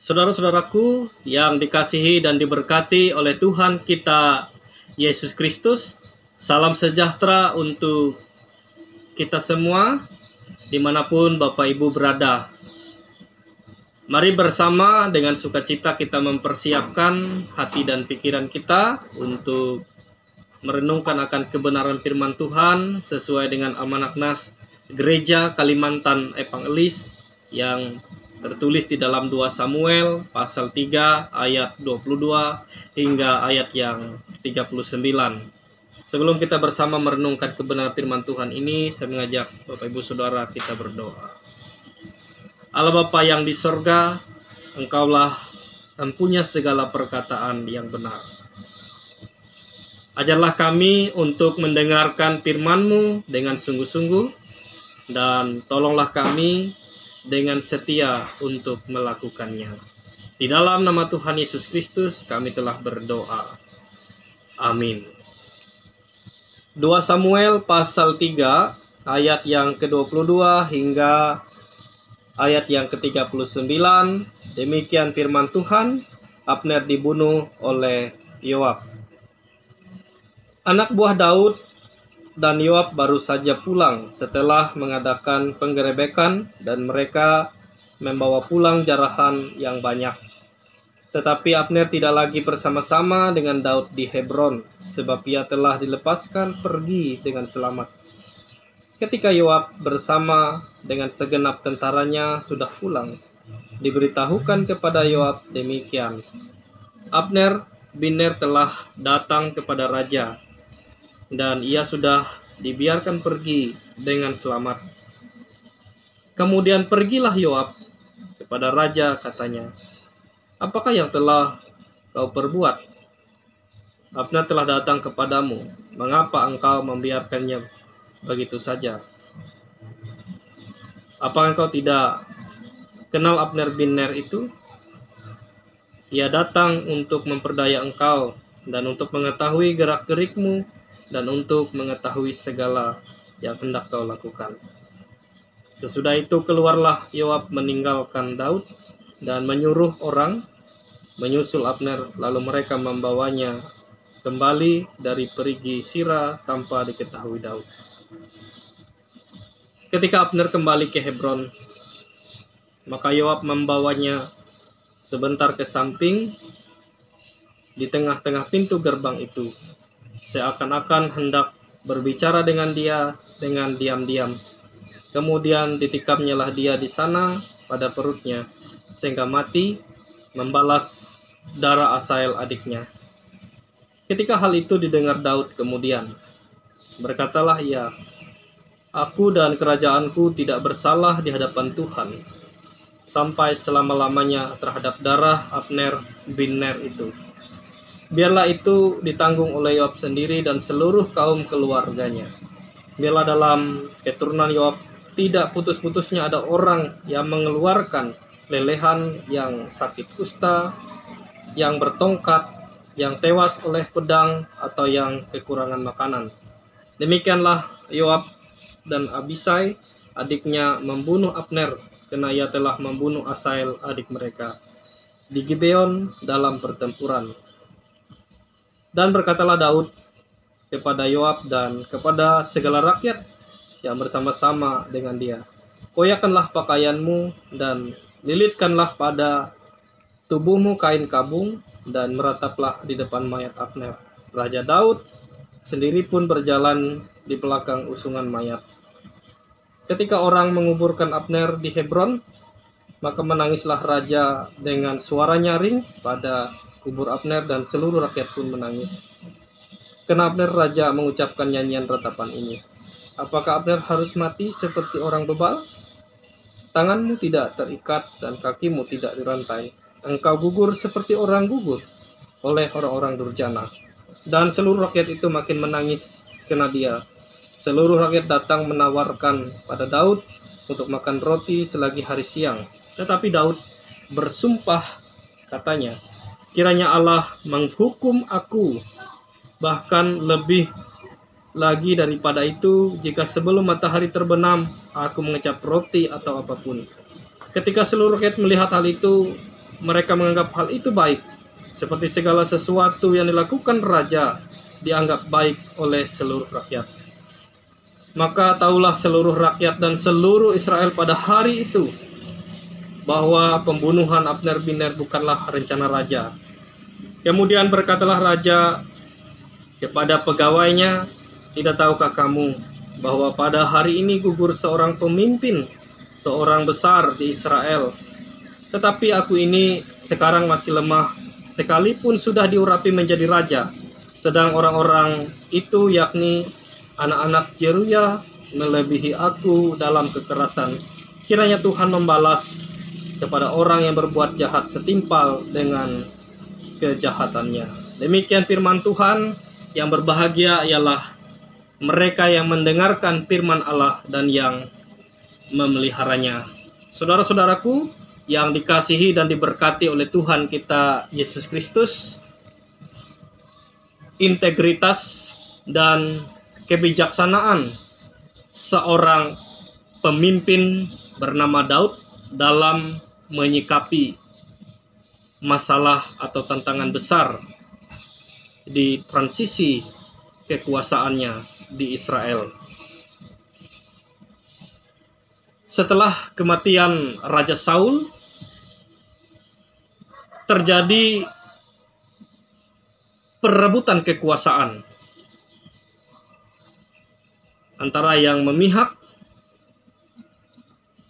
Saudara-saudaraku yang dikasihi dan diberkati oleh Tuhan kita Yesus Kristus, salam sejahtera untuk kita semua dimanapun Bapak Ibu berada. Mari bersama dengan sukacita kita mempersiapkan hati dan pikiran kita untuk merenungkan akan kebenaran firman Tuhan sesuai dengan amanat nas Gereja Kalimantan Evangelis yang tertulis di dalam 2 Samuel pasal 3 ayat 22 hingga ayat yang 39. Sebelum kita bersama merenungkan kebenaran firman Tuhan ini, saya mengajak Bapak Ibu Saudara kita berdoa. Allah Bapa yang di sorga, Engkaulah empunya segala perkataan yang benar. Ajarlah kami untuk mendengarkan firman-Mu dengan sungguh-sungguh, dan tolonglah kami dengan setia untuk melakukannya. Di dalam nama Tuhan Yesus Kristus kami telah berdoa. Amin. 2 Samuel pasal 3 ayat yang ke-22 hingga ayat yang ke-39. Demikian firman Tuhan. Abner dibunuh oleh Yoab. Anak buah Daud dan Yoab baru saja pulang setelah mengadakan penggerebekan dan mereka membawa pulang jarahan yang banyak. Tetapi Abner tidak lagi bersama-sama dengan Daud di Hebron, sebab ia telah dilepaskan pergi dengan selamat. Ketika Yoab bersama dengan segenap tentaranya sudah pulang, diberitahukan kepada Yoab demikian, Abner bin Ner telah datang kepada raja, dan ia sudah dibiarkan pergi dengan selamat. Kemudian pergilah Yoab kepada raja, katanya, apakah yang telah kau perbuat? Abner telah datang kepadamu, mengapa engkau membiarkannya begitu saja? Apakah engkau tidak kenal Abner bin Ner itu? Ia datang untuk memperdaya engkau dan untuk mengetahui gerak-gerikmu dan untuk mengetahui segala yang hendak kau lakukan. Sesudah itu keluarlah Yoab meninggalkan Daud dan menyuruh orang menyusul Abner, lalu mereka membawanya kembali dari perigi Sira tanpa diketahui Daud. Ketika Abner kembali ke Hebron, maka Yoab membawanya sebentar ke samping di tengah-tengah pintu gerbang itu, seakan-akan hendak berbicara dengan dia dengan diam-diam. Kemudian ditikamnyalah dia di sana pada perutnya, sehingga mati, membalas darah Asael adiknya. Ketika hal itu didengar Daud kemudian, berkatalah ia, aku dan kerajaanku tidak bersalah di hadapan Tuhan, sampai selama-lamanya terhadap darah Abner bin Ner itu. Biarlah itu ditanggung oleh Yoab sendiri dan seluruh kaum keluarganya. Biarlah dalam keturunan Yoab tidak putus-putusnya ada orang yang mengeluarkan lelehan, yang sakit kusta, yang bertongkat, yang tewas oleh pedang, atau yang kekurangan makanan. Demikianlah Yoab dan Abisai adiknya membunuh Abner, karena ia telah membunuh Asael adik mereka di Gibeon dalam pertempuran. Dan berkatalah Daud kepada Yoab dan kepada segala rakyat yang bersama-sama dengan dia, koyakanlah pakaianmu dan lilitkanlah pada tubuhmu kain kabung dan merataplah di depan mayat Abner. Raja Daud sendiri pun berjalan di belakang usungan mayat. Ketika orang menguburkan Abner di Hebron, maka menangislah raja dengan suara nyaring pada kubur Abner, dan seluruh rakyat pun menangis. Karena Abner, raja mengucapkan nyanyian ratapan ini, apakah Abner harus mati seperti orang bebal? Tanganmu tidak terikat dan kakimu tidak dirantai. Engkau gugur seperti orang gugur oleh orang-orang durjana. Dan seluruh rakyat itu makin menangis karena dia. Seluruh rakyat datang menawarkan pada Daud untuk makan roti selagi hari siang. Tetapi Daud bersumpah, katanya, kiranya Allah menghukum aku, bahkan lebih lagi daripada itu, jika sebelum matahari terbenam aku mengecap roti atau apapun. Ketika seluruh rakyat melihat hal itu, mereka menganggap hal itu baik, seperti segala sesuatu yang dilakukan raja dianggap baik oleh seluruh rakyat. Maka tahulah seluruh rakyat dan seluruh Israel pada hari itu bahwa pembunuhan Abner bin Ner bukanlah rencana raja. Kemudian berkatalah raja kepada pegawainya, "Tidak tahukah kamu bahwa pada hari ini gugur seorang pemimpin, seorang besar di Israel? Tetapi aku ini sekarang masih lemah, sekalipun sudah diurapi menjadi raja. Sedang orang-orang itu, yakni anak-anak Jeruya, melebihi aku dalam kekerasan. Kiranya Tuhan membalas kepada orang yang berbuat jahat setimpal dengan kejahatannya." Demikian firman Tuhan. Yang berbahagia ialah mereka yang mendengarkan firman Allah dan yang memeliharanya. Saudara-saudaraku yang dikasihi dan diberkati oleh Tuhan kita Yesus Kristus, integritas dan kebijaksanaan seorang pemimpin bernama Daud dalam menyikapi masalah atau tantangan besar di transisi kekuasaannya di Israel. Setelah kematian Raja Saul, terjadi perebutan kekuasaan antara yang memihak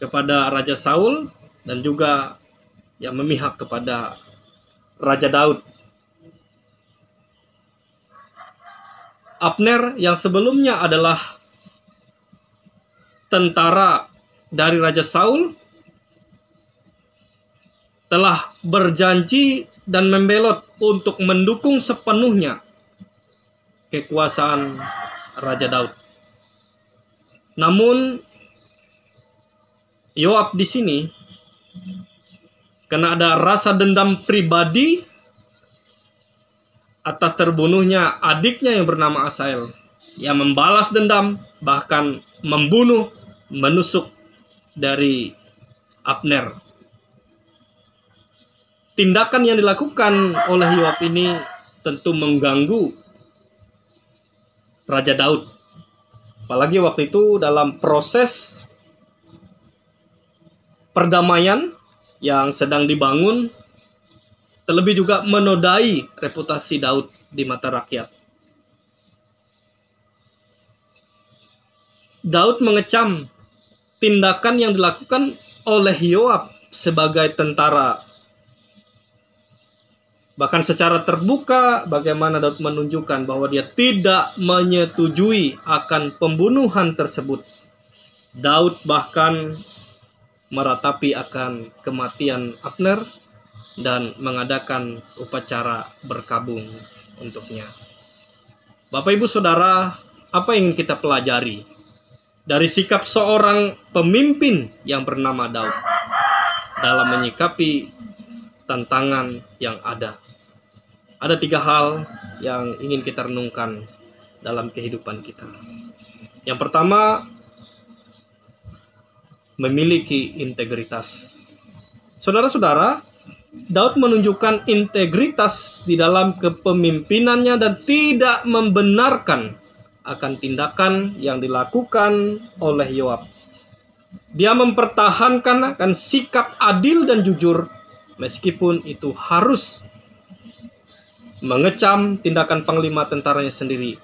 kepada Raja Saul dan juga yang memihak kepada Raja Daud. Abner yang sebelumnya adalah tentara dari Raja Saul telah berjanji dan membelot untuk mendukung sepenuhnya kekuasaan Raja Daud. Namun Yoab di sini karena ada rasa dendam pribadi atas terbunuhnya adiknya yang bernama Asael, yang membalas dendam, bahkan membunuh, menusuk dari Abner. Tindakan yang dilakukan oleh Yoab ini tentu mengganggu Raja Daud. Apalagi waktu itu dalam proses perdamaian yang sedang dibangun, terlebih juga menodai reputasi Daud di mata rakyat. Daud mengecam tindakan yang dilakukan oleh Yoab sebagai tentara. Bahkan secara terbuka bagaimana Daud menunjukkan bahwa dia tidak menyetujui akan pembunuhan tersebut. Daud bahkan meratapi akan kematian Abner dan mengadakan upacara berkabung untuknya. Bapak Ibu Saudara, apa yang ingin kita pelajari dari sikap seorang pemimpin yang bernama Daud dalam menyikapi tantangan yang ada? Ada 3 hal yang ingin kita renungkan dalam kehidupan kita. Yang pertama, memiliki integritas. Saudara-saudara, Daud menunjukkan integritas di dalam kepemimpinannya dan tidak membenarkan akan tindakan yang dilakukan oleh Yoab. Dia mempertahankan akan sikap adil dan jujur meskipun itu harus mengecam tindakan panglima tentaranya sendiri.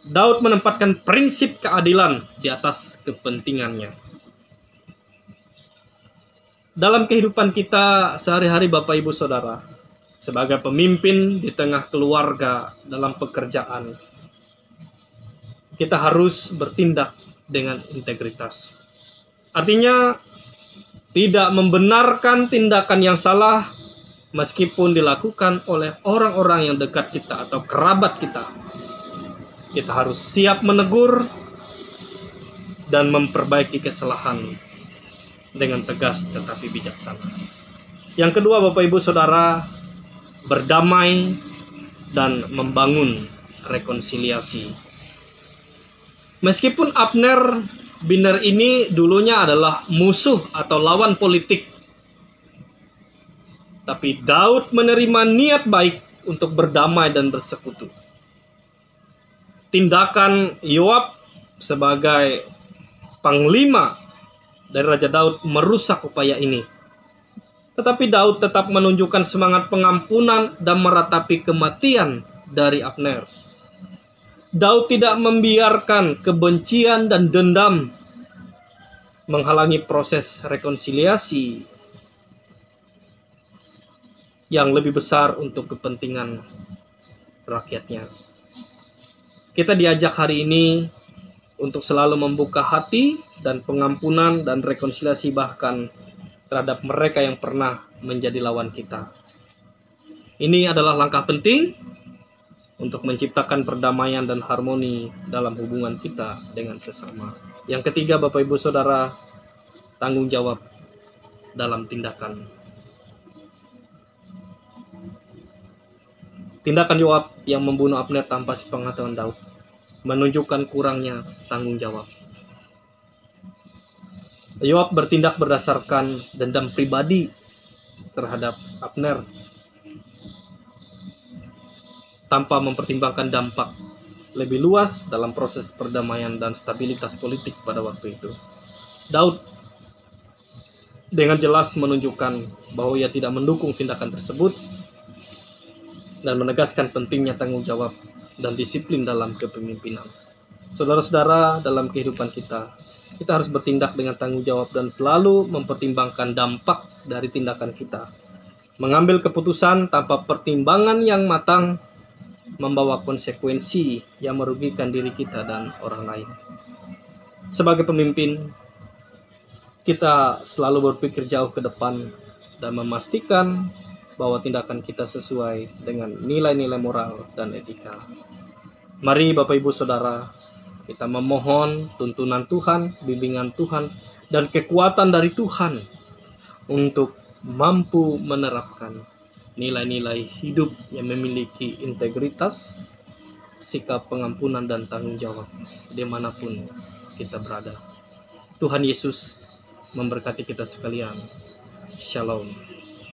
Daud menempatkan prinsip keadilan di atas kepentingannya. Dalam kehidupan kita sehari-hari Bapak Ibu Saudara, sebagai pemimpin di tengah keluarga, dalam pekerjaan, kita harus bertindak dengan integritas. Artinya tidak membenarkan tindakan yang salah meskipun dilakukan oleh orang-orang yang dekat kita atau kerabat kita. Kita harus siap menegur dan memperbaiki kesalahan dengan tegas tetapi bijaksana. Yang kedua Bapak Ibu Saudara, berdamai dan membangun rekonsiliasi. Meskipun Abner bin Ner ini dulunya adalah musuh atau lawan politik tapi Daud menerima niat baik untuk berdamai dan bersekutu. Tindakan Yoab sebagai panglima dari Raja Daud merusak upaya ini. Tetapi Daud tetap menunjukkan semangat pengampunan dan meratapi kematian dari Abner. Daud tidak membiarkan kebencian dan dendam menghalangi proses rekonsiliasi yang lebih besar untuk kepentingan rakyatnya. Kita diajak hari ini untuk selalu membuka hati dan pengampunan dan rekonsiliasi bahkan terhadap mereka yang pernah menjadi lawan kita. Ini adalah langkah penting untuk menciptakan perdamaian dan harmoni dalam hubungan kita dengan sesama. Yang ketiga, Bapak Ibu Saudara, tanggung jawab dalam tindakan. Tindakan Yoab yang membunuh Abner tanpa sepengetahuan Daud menunjukkan kurangnya tanggung jawab. Yoab bertindak berdasarkan dendam pribadi terhadap Abner tanpa mempertimbangkan dampak lebih luas dalam proses perdamaian dan stabilitas politik pada waktu itu. Daud dengan jelas menunjukkan bahwa ia tidak mendukung tindakan tersebut dan menegaskan pentingnya tanggung jawab dan disiplin dalam kepemimpinan. Saudara-saudara, dalam kehidupan kita harus bertindak dengan tanggung jawab dan selalu mempertimbangkan dampak dari tindakan kita. Mengambil keputusan tanpa pertimbangan yang matang membawa konsekuensi yang merugikan diri kita dan orang lain. Sebagai pemimpin, kita selalu berpikir jauh ke depan dan memastikan bahwa tindakan kita sesuai dengan nilai-nilai moral dan etika. Mari Bapak Ibu Saudara, kita memohon tuntunan Tuhan, bimbingan Tuhan, dan kekuatan dari Tuhan untuk mampu menerapkan nilai-nilai hidup yang memiliki integritas, sikap pengampunan dan tanggung jawab dimanapun kita berada. Tuhan Yesus memberkati kita sekalian. Shalom.